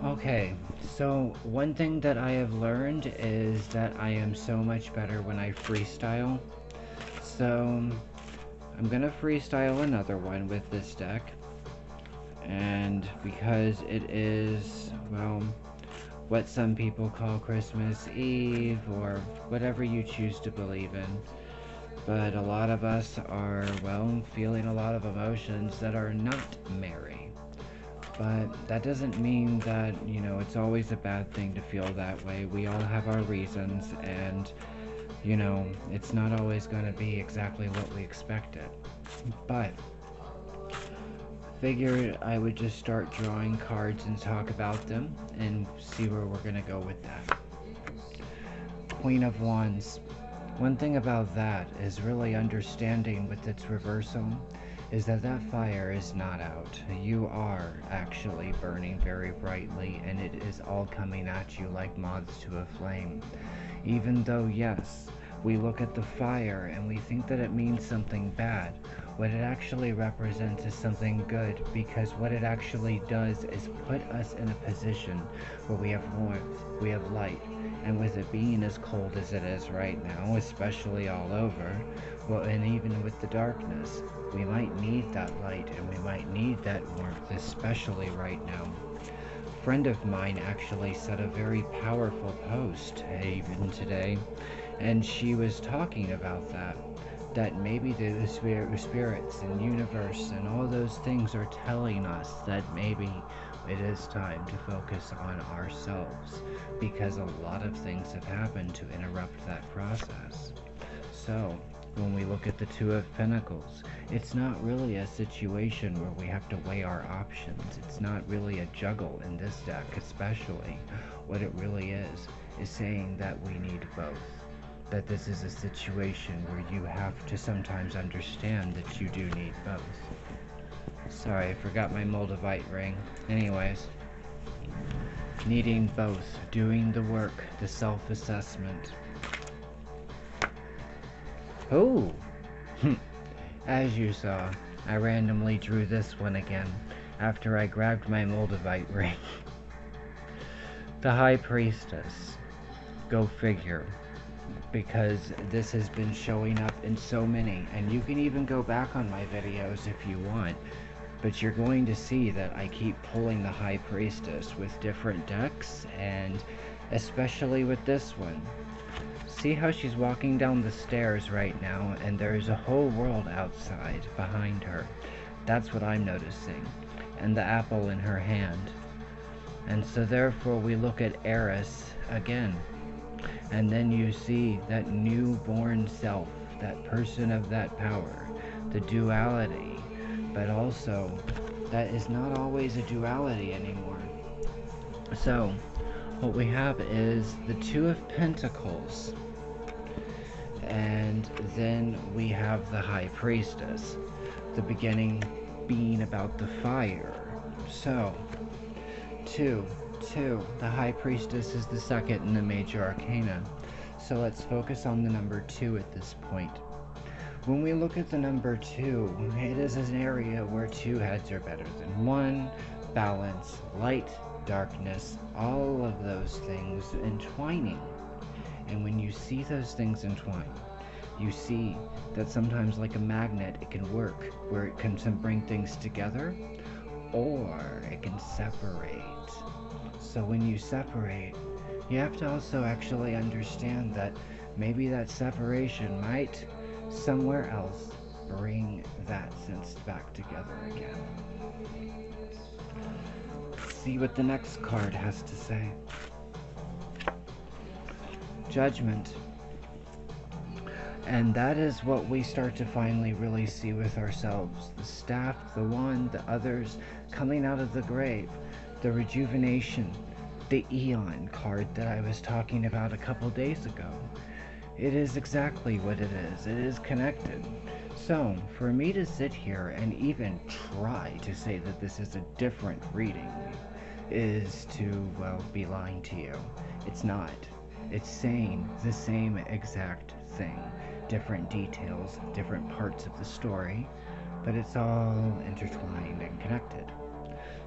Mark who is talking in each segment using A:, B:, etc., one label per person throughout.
A: Okay, so one thing that I have learned is that I am so much better when I freestyle. So I'm gonna freestyle another one with this deck. And because it is, well, what some people call Christmas Eve or whatever you choose to believe in. But a lot of us are, well, feeling a lot of emotions that are not merry. But that doesn't mean that, it's always a bad thing to feel that way. We all have our reasons, and, it's not always going to be exactly what we expected. But figured I would just start drawing cards and talk about them and see where we're going to go with that. Queen of Wands. One thing about that is really understanding with its reversal is that that fire is not out. You are actually burning very brightly, and it is all coming at you like moths to a flame. Even though, yes, we look at the fire and we think that it means something bad, what it actually represents is something good, because what it actually does is put us in a position where we have warmth, we have light, and with it being as cold as it is right now, especially all over, well, and even with the darkness, we might need that light and we might need that warmth, especially right now. A friend of mine actually said a very powerful post even today, and she was talking about that maybe the spirits and universe and all those things are telling us that maybe it is time to focus on ourselves, because a lot of things have happened to interrupt that process. So when we look at the Two of Pentacles, it's not really a situation where we have to weigh our options. It's not really a juggle in this deck, especially. What it really is saying that we need both. That this is a situation where you have to sometimes understand that you do need both. Sorry, I forgot my Moldavite ring. Anyways, needing both, doing the work, the self-assessment. Oh! As you saw, I randomly drew this one again after I grabbed my Moldavite ring. The High Priestess. Go figure. Because this has been showing up in so many, and you can even go back on my videos if you want, but you're going to see that I keep pulling the High Priestess with different decks, and especially with this one. See how she's walking down the stairs right now, and there's a whole world outside behind her. That's what I'm noticing. And the apple in her hand. And so therefore we look at Eris again. And then you see that newborn self, that person of that power, the duality. But also, that is not always a duality anymore. So, what we have is the Two of Pentacles. And then we have the High Priestess. The beginning being about the fire. So, two, the High Priestess is the second in the Major Arcana. So let's focus on the number 2 at this point. When we look at the number 2, it is an area where 2 heads are better than 1, balance, light, darkness, all of those things entwining. And when you see those things entwine, you see that sometimes like a magnet it can work, where it can bring things together, or it can separate. So when you separate, you have to also actually understand that maybe that separation might somewhere else bring that sense back together again. Let's see what the next card has to say. Judgment. And that is what we start to finally really see with ourselves. The staff, the wand, the others coming out of the grave. The rejuvenation, the Eon card that I was talking about a couple days ago. It is exactly what it is. It is connected. So, for me to sit here and even try to say that this is a different reading is to, well, be lying to you. It's not. It's saying the same exact thing. Different details, different parts of the story, but it's all intertwined and connected.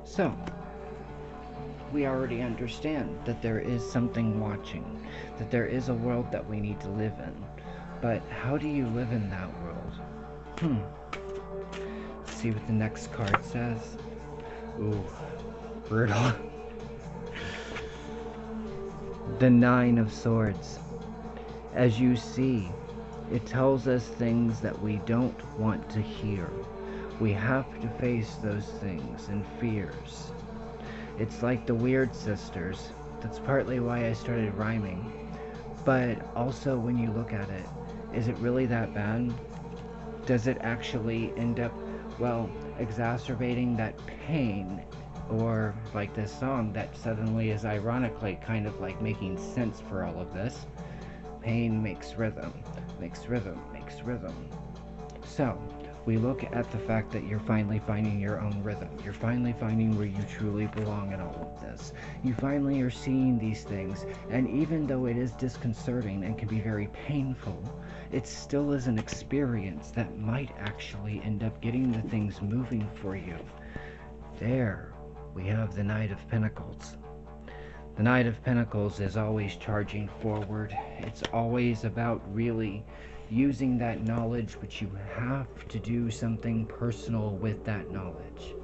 A: So, we already understand that there is something watching, that there is a world that we need to live in. But how do you live in that world? Let's see what the next card says. Ooh, brutal. The Nine of Swords. As you see, it tells us things that we don't want to hear. We have to face those things and fears. It's like the Weird Sisters. That's partly why I started rhyming. But also, when you look at it, is it really that bad? Does it actually end up, well, exacerbating that pain? Or, like this song that suddenly is ironically kind of like making sense for all of this. Pain makes rhythm, makes rhythm, makes rhythm. So, we look at the fact that you're finally finding your own rhythm. You're finally finding where you truly belong in all of this. You finally are seeing these things, and even though it is disconcerting and can be very painful, it still is an experience that might actually end up getting the things moving for you. There, we have the Knight of Pentacles. The Knight of Pentacles is always charging forward. It's always about really using that knowledge, but you have to do something personal with that knowledge.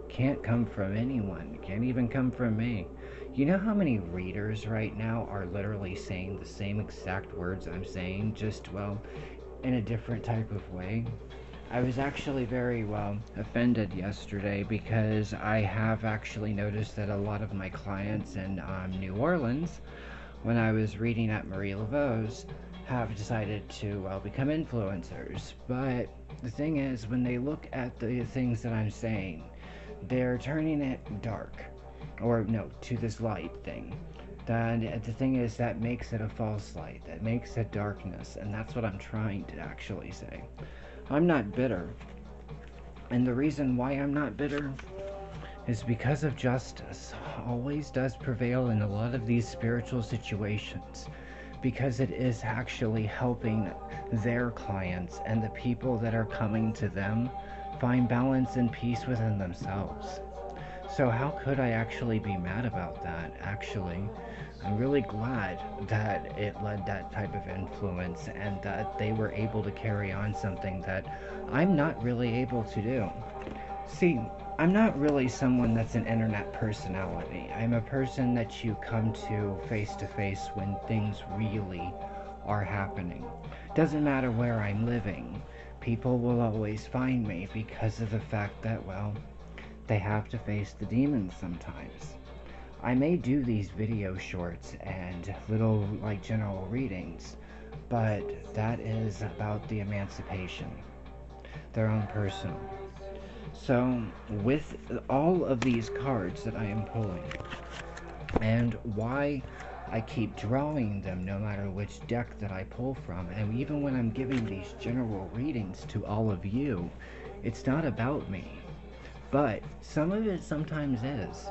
A: Can't come from anyone. Can't even come from me. You know how many readers right now are literally saying the same exact words I'm saying, just, well, in a different type of way? I was actually very, well, offended yesterday because I have actually noticed that a lot of my clients in New Orleans, when I was reading at Marie Laveau's, have decided to, well, become influencers. But the thing is, when they look at the things that I'm saying, they're turning it dark. Or, no, to this light thing. Then the thing is, that makes it a false light. That makes it darkness. And that's what I'm trying to actually say. I'm not bitter. And the reason why I'm not bitter is because of justice always does prevail in a lot of these spiritual situations, because it is actually helping their clients and the people that are coming to them find balance and peace within themselves. So how could I actually be mad about that? Actually, I'm really glad that it led that type of influence and that they were able to carry on something that I'm not really able to do. See, I'm not really someone that's an internet personality. I'm a person that you come to face when things really are happening. Doesn't matter where I'm living. People will always find me because of the fact that, well, they have to face the demons sometimes. I may do these video shorts and little, like, general readings, but that is about the emancipation, their own personal. So, with all of these cards that I am pulling, and why I keep drawing them no matter which deck that I pull from, and even when I'm giving these general readings to all of you, it's not about me. But some of it sometimes is.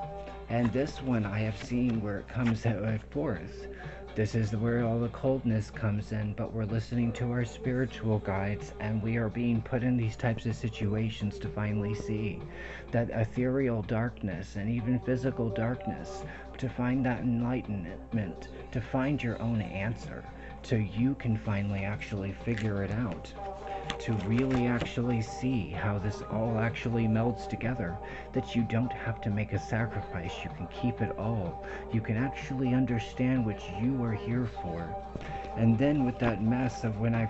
A: And this one I have seen where it comes forth. This is where all the coldness comes in, but we're listening to our spiritual guides, and we are being put in these types of situations to finally see that ethereal darkness and even physical darkness, to find that enlightenment, to find your own answer, so you can finally actually figure it out. To really actually see how this all actually melds together, that you don't have to make a sacrifice, you can keep it all. You can actually understand what you are here for. And then with that mess of when I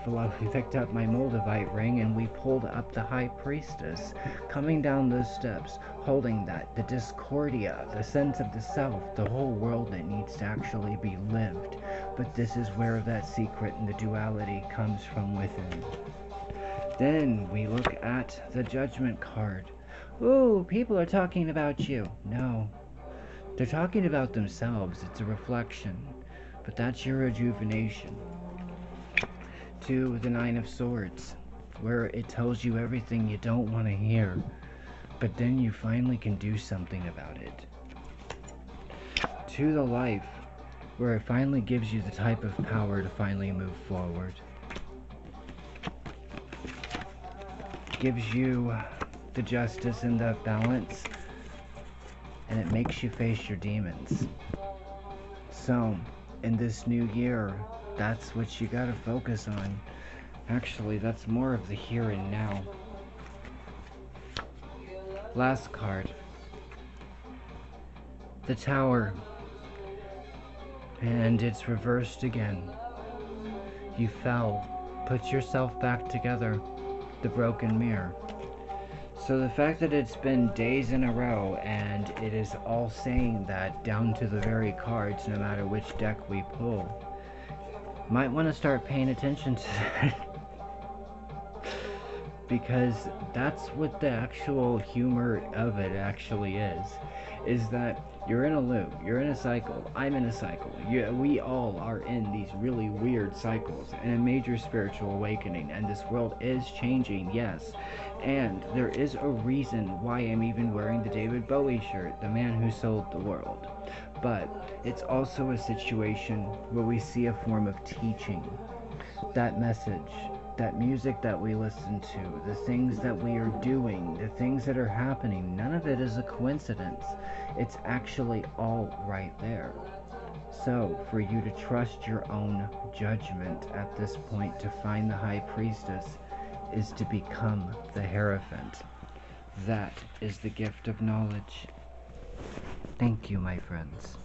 A: picked up my Moldavite ring and we pulled up the High Priestess, coming down those steps, holding that, the discordia, the sense of the self, the whole world that needs to actually be lived. But this is where that secret and the duality comes from within. Then we look at the Judgment card. Ooh, people are talking about you. No. They're talking about themselves. It's a reflection. But that's your rejuvenation. To the Nine of Swords, where it tells you everything you don't want to hear. But then you finally can do something about it. To the Life, where it finally gives you the type of power to finally move forward. Gives you the justice and the balance and it makes you face your demons. So, in this new year, that's what you gotta focus on. Actually, that's more of the here and now. Last card. The Tower. And it's reversed again. You fell. Put yourself back together. The broken mirror. So the fact that it's been days in a row and it is all saying that down to the very cards, no matter which deck we pull, might want to start paying attention to that. Because that's what the actual humor of it actually is that you're in a loop, you're in a cycle, I'm in a cycle, we all are in these really weird cycles and a major spiritual awakening, and this world is changing, yes, and there is a reason why I'm even wearing the David Bowie shirt, the man who sold the world. But it's also a situation where we see a form of teaching. That message, that music that we listen to, the things that we are doing, the things that are happening, none of it is a coincidence. It's actually all right there. So, for you to trust your own judgment at this point to find the High Priestess is to become the Hierophant. That is the gift of knowledge. Thank you, my friends.